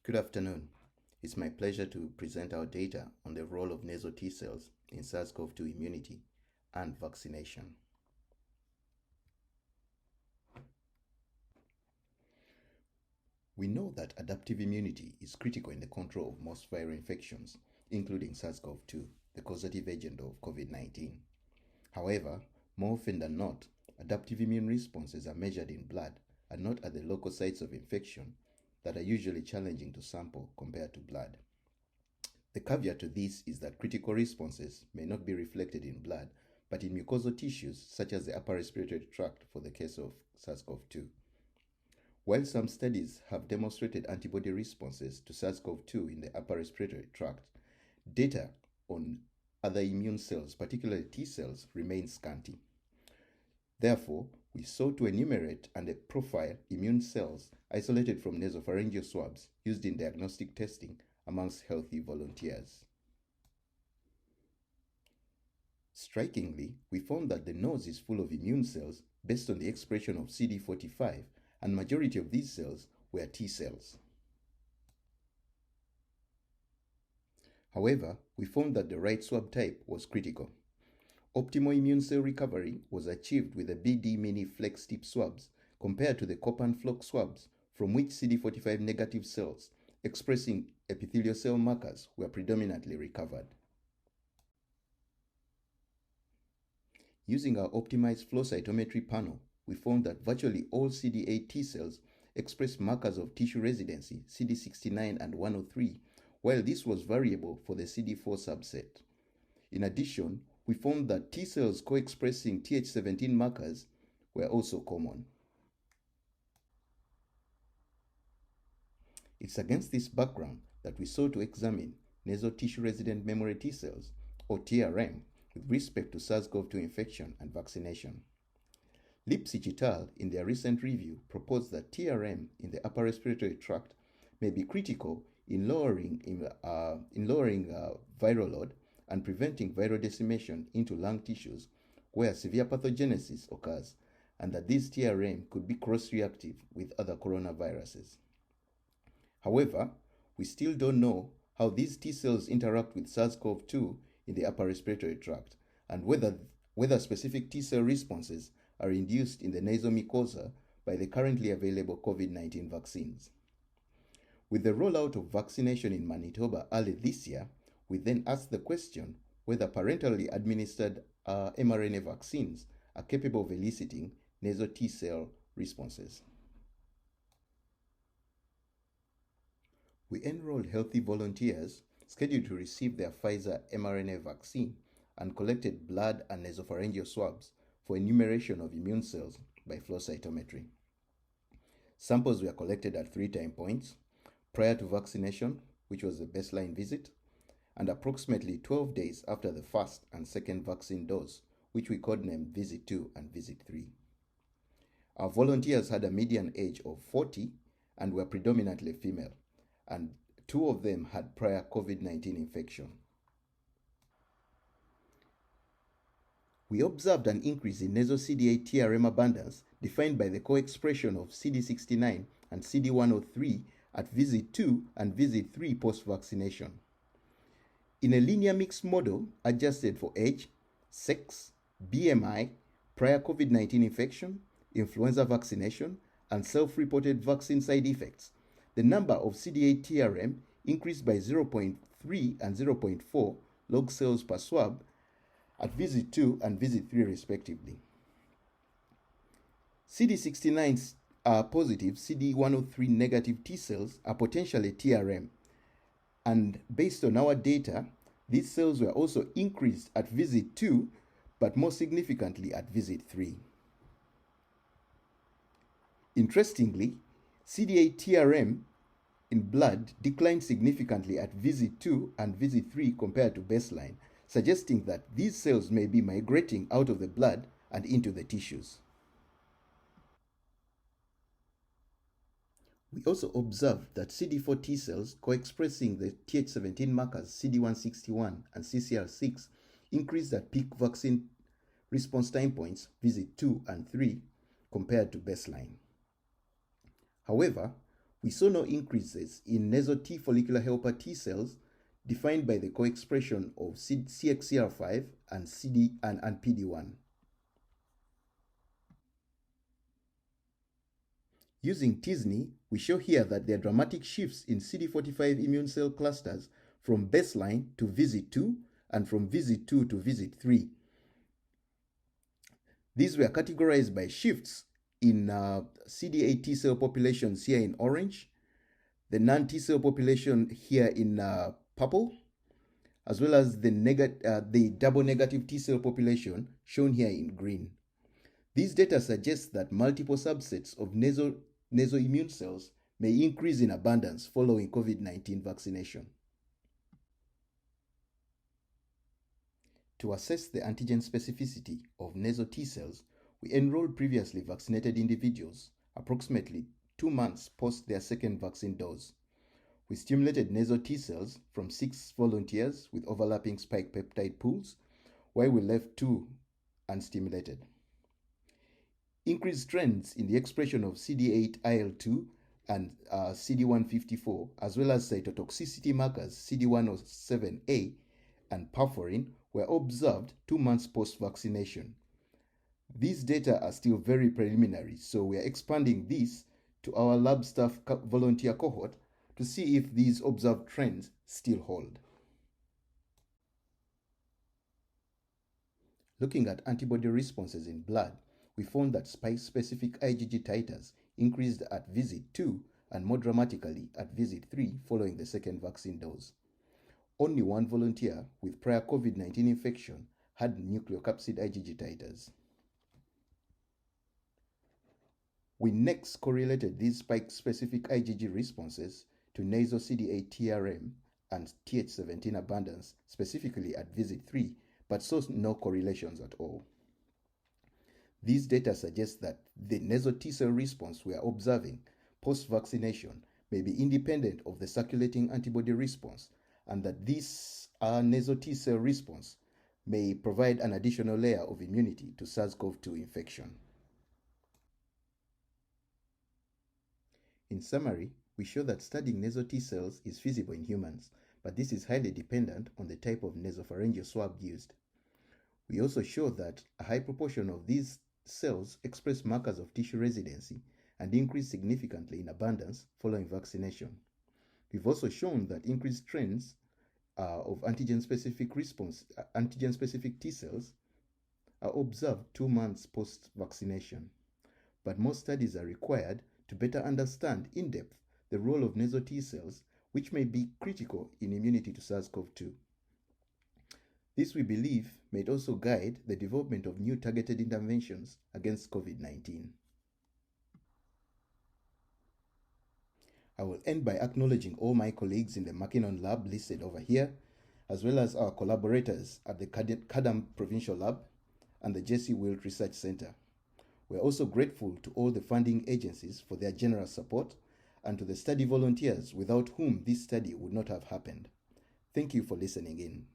Good afternoon. It's my pleasure to present our data on the role of nasal T cells in SARS CoV-2 immunity and vaccination. We know that adaptive immunity is critical in the control of most viral infections, including SARS CoV-2, the causative agent of COVID-19. However, more often than not, adaptive immune responses are measured in blood and not at the local sites of infection that are usually challenging to sample compared to blood. The caveat to this is that critical responses may not be reflected in blood, but in mucosal tissues such as the upper respiratory tract for the case of SARS CoV-2. While some studies have demonstrated antibody responses to SARS CoV-2 in the upper respiratory tract, data on other immune cells, particularly T cells, remains scanty. Therefore, we sought to enumerate and profile immune cells isolated from nasopharyngeal swabs used in diagnostic testing amongst healthy volunteers. Strikingly, we found that the nose is full of immune cells based on the expression of CD45, and majority of these cells were T cells. However, we found that the right swab type was critical. Optimal immune cell recovery was achieved with the BD Mini Flex Tip swabs compared to the Copan Flock swabs, from which CD45 negative cells expressing epithelial cell markers were predominantly recovered. Using our optimized flow cytometry panel, we found that virtually all CD8 T cells expressed markers of tissue residency, CD69 and 103, while this was variable for the CD4 subset. In addition, we found that T cells co-expressing Th17 markers were also common. It's against this background that we sought to examine nasal tissue resident memory T cells, or TRM, with respect to SARS CoV-2 infection and vaccination. Lipsich et al. In their recent review proposed that TRM in the upper respiratory tract may be critical in lowering viral load and preventing viral decimation into lung tissues where severe pathogenesis occurs, and that this TRM could be cross-reactive with other coronaviruses. However, we still don't know how these T cells interact with SARS CoV-2 in the upper respiratory tract, and whether specific T cell responses are induced in the nasal mucosa by the currently available COVID-19 vaccines. With the rollout of vaccination in Manitoba early this year, we then asked the question whether parentally administered mRNA vaccines are capable of eliciting nasal T cell responses. We enrolled healthy volunteers scheduled to receive their Pfizer mRNA vaccine and collected blood and nasopharyngeal swabs for enumeration of immune cells by flow cytometry. Samples were collected at 3 time points: prior to vaccination, which was the baseline visit, and approximately 12 days after the first and second vaccine dose, which we codenamed Visit 2 and Visit 3. Our volunteers had a median age of 40 and were predominantly female, and 2 of them had prior COVID-19 infection. We observed an increase in nasal CD8 TRM abundance defined by the co-expression of CD69 and CD103 at Visit 2 and Visit 3 post-vaccination. In a linear mixed model adjusted for age, sex, BMI, prior COVID-19 infection, influenza vaccination, and self-reported vaccine side effects, the number of CD8 TRM increased by 0.3 and 0.4 log cells per swab at Visit 2 and Visit 3 respectively. CD69 positive, CD103 negative T cells are potentially TRM, and based on our data, these cells were also increased at Visit 2, but more significantly at Visit 3. Interestingly, CD8 TRM in blood declined significantly at Visit 2 and Visit 3 compared to baseline, suggesting that these cells may be migrating out of the blood and into the tissues. We also observed that CD4 T cells co-expressing the Th17 markers CD161 and CCR6 increased at peak vaccine response time points, Visit 2 and 3, compared to baseline. However, we saw no increases in nasal T follicular helper T cells defined by the co-expression of CXCR5 and PD-1. Using TSNE, we show here that there are dramatic shifts in CD45 immune cell clusters from baseline to visit 2 and from visit 2 to visit 3. These were categorized by shifts in CD8 T cell populations here in orange, the non-T cell population here in purple, as well as the double negative T cell population shown here in green. These data suggest that multiple subsets of nasal immune cells may increase in abundance following COVID-19 vaccination. To assess the antigen specificity of nasal T cells, we enrolled previously vaccinated individuals approximately 2 months post their second vaccine dose. We stimulated nasal T cells from 6 volunteers with overlapping spike peptide pools, while we left 2 unstimulated. Increased trends in the expression of CD8 IL2 and CD154, as well as cytotoxicity markers CD107A and perforin, were observed 2 months post-vaccination. These data are still very preliminary, so we are expanding this to our lab staff volunteer cohort to see if these observed trends still hold. Looking at antibody responses in blood, we found that spike-specific IgG titers increased at visit 2 and more dramatically at visit 3 following the second vaccine dose. Only one volunteer with prior COVID-19 infection had nucleocapsid IgG titers. We next correlated these spike-specific IgG responses to nasal CD8 TRM and Th17 abundance, specifically at visit 3, but saw no correlations at all. These data suggest that the nasal T cell response we are observing post-vaccination may be independent of the circulating antibody response, and that this nasal T cell response may provide an additional layer of immunity to SARS CoV-2 infection. In summary, we show that studying nasal T cells is feasible in humans, but this is highly dependent on the type of nasopharyngeal swab used. We also show that a high proportion of these cells express markers of tissue residency and increase significantly in abundance following vaccination. We've also shown that increased trends of antigen-specific T cells are observed 2 months post-vaccination. But more studies are required to better understand in depth the role of nasal T cells, which may be critical in immunity to SARS CoV-2. This, we believe, may also guide the development of new targeted interventions against COVID-19. I will end by acknowledging all my colleagues in the Mackinnon Lab listed over here, as well as our collaborators at the Kadam Provincial Lab and the Jesse Wilt Research Center. We are also grateful to all the funding agencies for their generous support and to the study volunteers without whom this study would not have happened. Thank you for listening in.